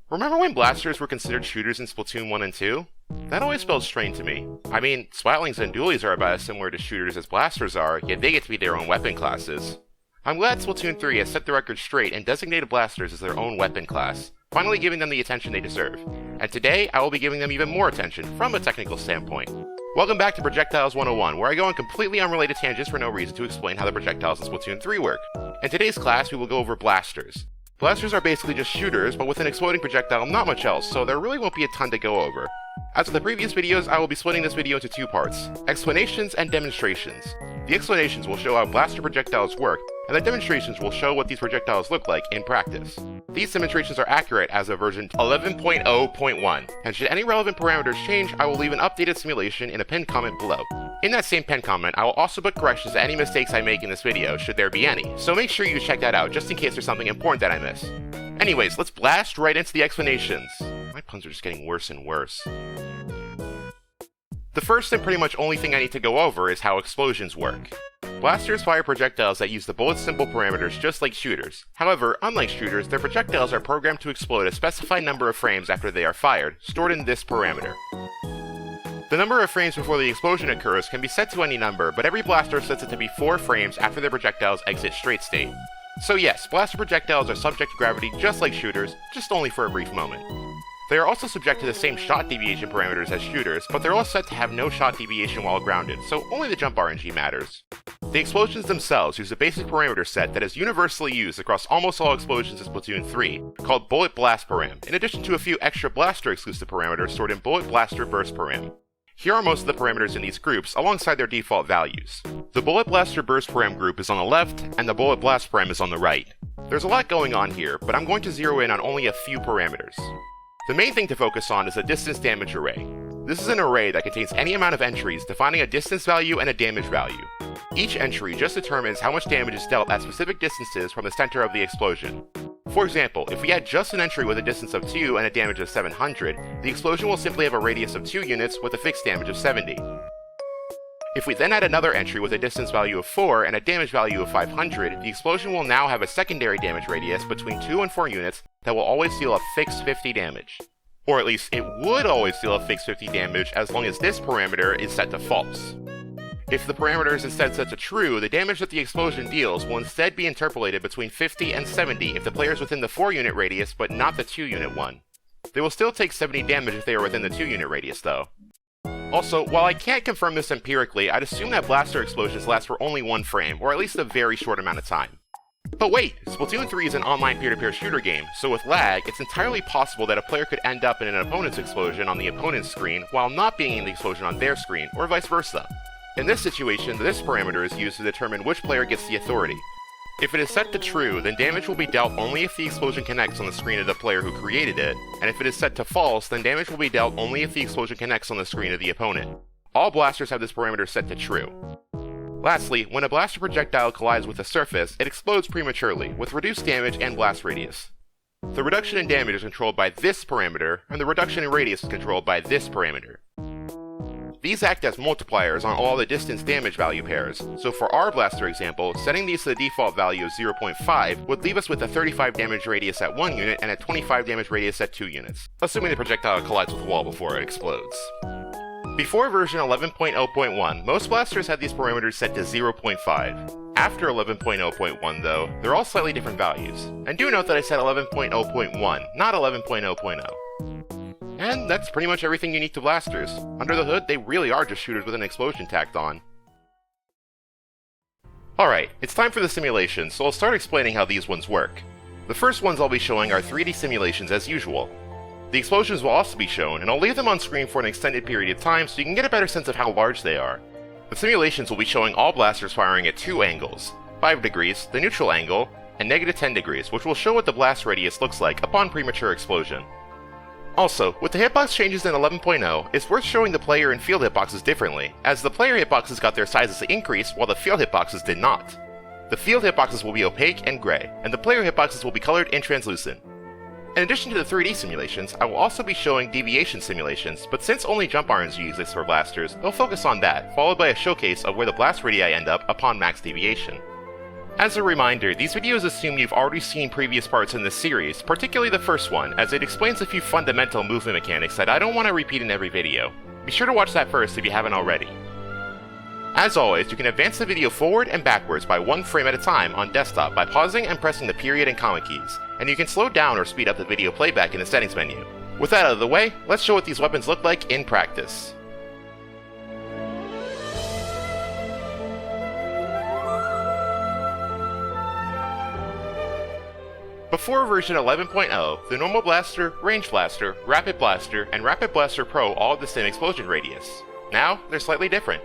Remember when blasters were considered shooters in Splatoon 1 and 2? That always felt strange to me. I mean, Swatlings and Dualies are about as similar to shooters as blasters are, yet they get to be their own weapon classes. I'm glad Splatoon 3 has set the record straight and designated blasters as their own weapon class, finally giving them the attention they deserve. And today, I will be giving them even more attention from a technical standpoint. Welcome back to Projectiles 101, where I go on completely unrelated tangents for no reason to explain how the projectiles in Splatoon 3 work. In today's class, we will go over blasters. Blasters are basically just shooters, but with an exploding projectile, not much else, so there really won't be a ton to go over. As with the previous videos, I will be splitting this video into two parts, explanations and demonstrations. The explanations will show how blaster projectiles work, and the demonstrations will show what these projectiles look like in practice. These demonstrations are accurate as of version 11.0.1, and should any relevant parameters change, I will leave an updated simulation in a pinned comment below. In that same pinned comment, I will also put corrections to any mistakes I make in this video, should there be any, so make sure you check that out just in case there's something important that I miss. Anyways, let's blast right into the explanations. My puns are just getting worse and worse. The first and pretty much only thing I need to go over is how explosions work. Blasters fire projectiles that use the bullet symbol parameters just like shooters. However, unlike shooters, their projectiles are programmed to explode a specified number of frames after they are fired, stored in this parameter. The number of frames before the explosion occurs can be set to any number, but every blaster sets it to be 4 frames after their projectiles exit straight state. So yes, blaster projectiles are subject to gravity just like shooters, just only for a brief moment. They are also subject to the same shot deviation parameters as shooters, but they're all set to have no shot deviation while grounded, so only the jump RNG matters. The explosions themselves use a basic parameter set that is universally used across almost all explosions in Splatoon 3, called Bullet Blast Param, in addition to a few extra blaster exclusive parameters stored in Bullet Blaster Burst Param. Here are most of the parameters in these groups, alongside their default values. The Bullet Blaster Burst Param group is on the left, and the Bullet Blast Param is on the right. There's a lot going on here, but I'm going to zero in on only a few parameters. The main thing to focus on is the distance damage array. This is an array that contains any amount of entries defining a distance value and a damage value. Each entry just determines how much damage is dealt at specific distances from the center of the explosion. For example, if we had just an entry with a distance of 2 and a damage of 700, the explosion will simply have a radius of 2 units with a fixed damage of 70. If we then add another entry with a distance value of 4 and a damage value of 500, the explosion will now have a secondary damage radius between 2 and 4 units that will always deal a fixed 50 damage. Or at least, it would always deal a fixed 50 damage as long as this parameter is set to false. If the parameter is instead set to true, the damage that the explosion deals will instead be interpolated between 50 and 70 if the player is within the 4 unit radius but not the 2 unit one. They will still take 70 damage if they are within the 2 unit radius though. Also, while I can't confirm this empirically, I'd assume that blaster explosions last for only 1 frame, or at least a very short amount of time. But wait, Splatoon 3 is an online peer-to-peer shooter game, so with lag, it's entirely possible that a player could end up in an opponent's explosion on the opponent's screen while not being in the explosion on their screen, or vice versa. In this situation, this parameter is used to determine which player gets the authority. If it is set to true, then damage will be dealt only if the explosion connects on the screen of the player who created it, and if it is set to false, then damage will be dealt only if the explosion connects on the screen of the opponent. All blasters have this parameter set to true. Lastly, when a blaster projectile collides with a surface, it explodes prematurely, with reduced damage and blast radius. The reduction in damage is controlled by this parameter, and the reduction in radius is controlled by this parameter. These act as multipliers on all the distance damage value pairs, so for our blaster example, setting these to the default value of 0.5 would leave us with a 35 damage radius at 1 unit and a 25 damage radius at 2 units, assuming the projectile collides with the wall before it explodes. Before version 11.0.1, most blasters had these parameters set to 0.5. After 11.0.1 though, they're all slightly different values. And do note that I said 11.0.1, not 11.0.0. And that's pretty much everything unique to blasters. Under the hood, they really are just shooters with an explosion tacked on. Alright, it's time for the simulations, so I'll start explaining how these ones work. The first ones I'll be showing are 3D simulations as usual. The explosions will also be shown, and I'll leave them on screen for an extended period of time so you can get a better sense of how large they are. The simulations will be showing all blasters firing at 2 angles, 5 degrees, the neutral angle, and -10 degrees, which will show what the blast radius looks like upon premature explosion. Also, with the hitbox changes in 11.0, it's worth showing the player and field hitboxes differently, as the player hitboxes got their sizes increased while the field hitboxes did not. The field hitboxes will be opaque and gray, and the player hitboxes will be colored and translucent. In addition to the 3D simulations, I will also be showing deviation simulations, but since only jump RNG exists for blasters, they'll focus on that, followed by a showcase of where the blast radii end up upon max deviation. As a reminder, these videos assume you've already seen previous parts in this series, particularly the first one, as it explains a few fundamental movement mechanics that I don't want to repeat in every video. Be sure to watch that first if you haven't already. As always, you can advance the video forward and backwards by 1 frame at a time on desktop by pausing and pressing the period and comma keys, and you can slow down or speed up the video playback in the settings menu. With that out of the way, let's show what these weapons look like in practice. Before version 11.0, the normal blaster, range blaster, rapid blaster, and rapid blaster pro all had the same explosion radius. Now, they're slightly different.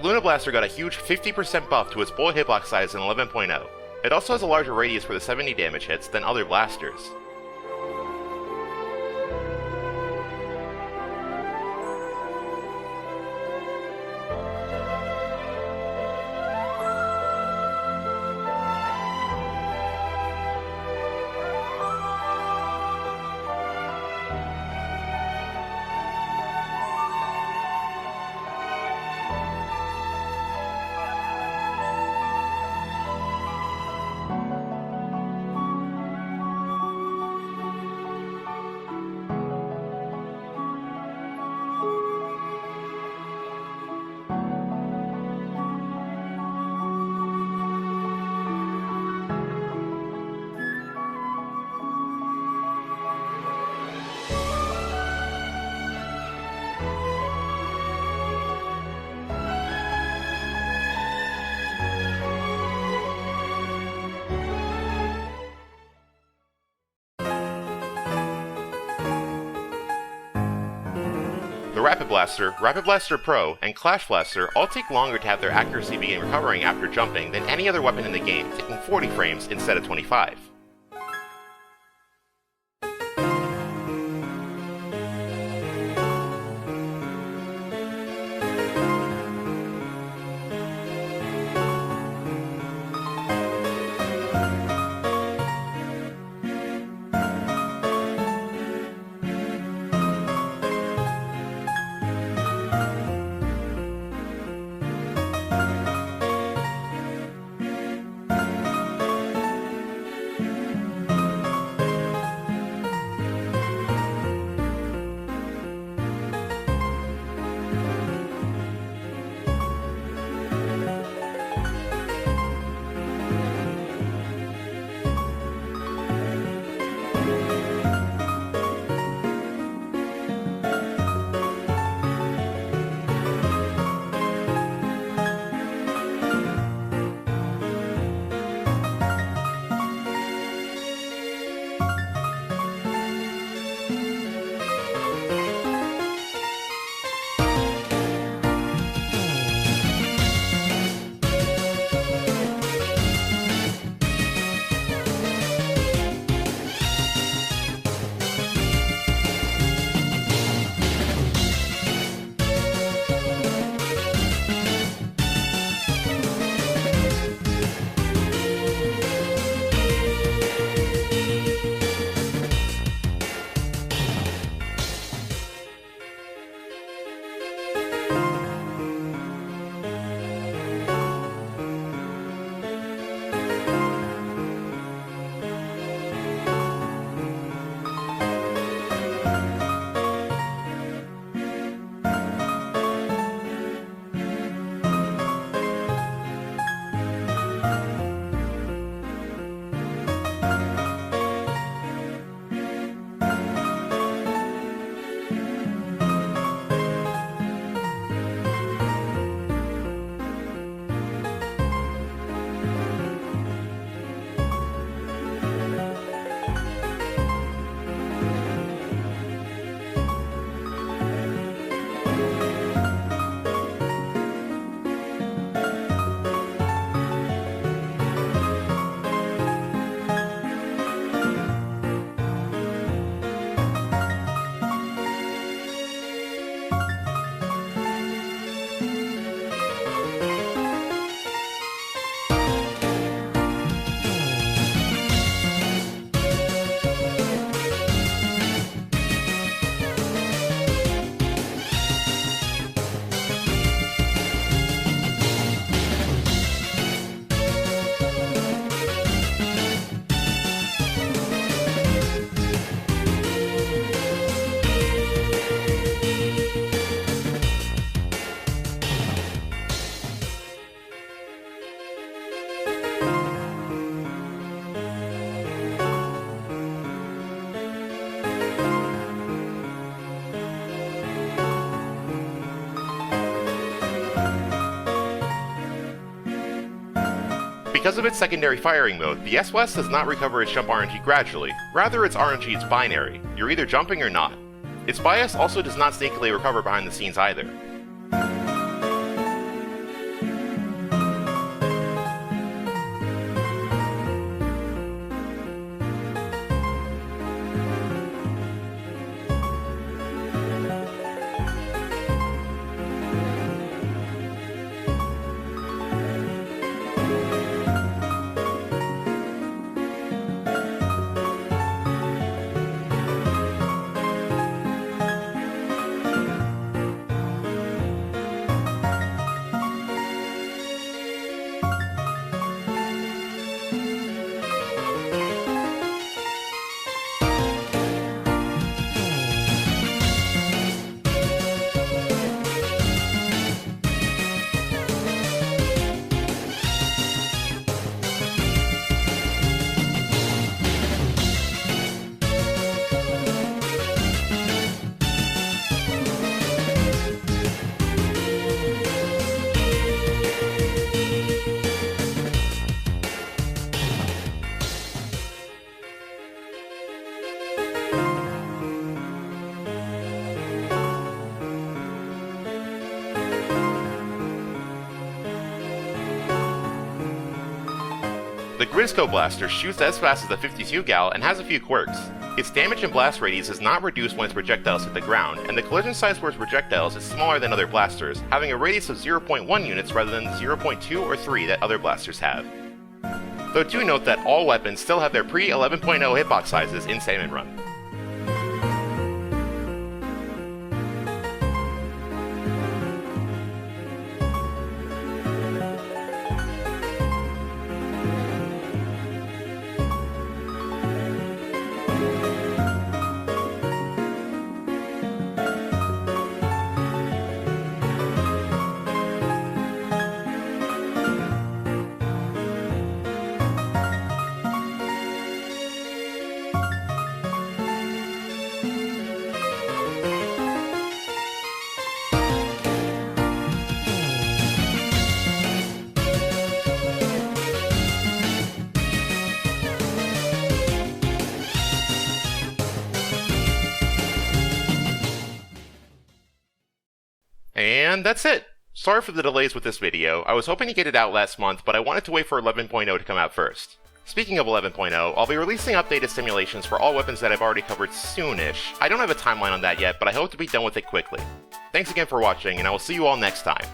Luna Blaster got a huge 50% buff to its bullet hitbox size in 11.0. It also has a larger radius for the 70 damage hits than other blasters. The Rapid Blaster Pro, and Clash Blaster all take longer to have their accuracy begin recovering after jumping than any other weapon in the game, taking 40 frames instead of 25. Because of its secondary firing mode, the S-Blast does not recover its jump RNG gradually, rather its RNG is binary, you're either jumping or not. Its bias also does not sneakily recover behind the scenes either. The Grizzco Blaster shoots as fast as the 52 gal and has a few quirks. Its damage and blast radius is not reduced when its projectiles hit the ground, and the collision size for its projectiles is smaller than other blasters, having a radius of 0.1 units rather than the 0.2 or 3 that other blasters have. Though do note that all weapons still have their pre-11.0 hitbox sizes in Salmon Run. And that's it! Sorry for the delays with this video. I was hoping to get it out last month, but I wanted to wait for 11.0 to come out first. Speaking of 11.0, I'll be releasing updated simulations for all weapons that I've already covered soonish. I don't have a timeline on that yet, but I hope to be done with it quickly. Thanks again for watching, and I will see you all next time.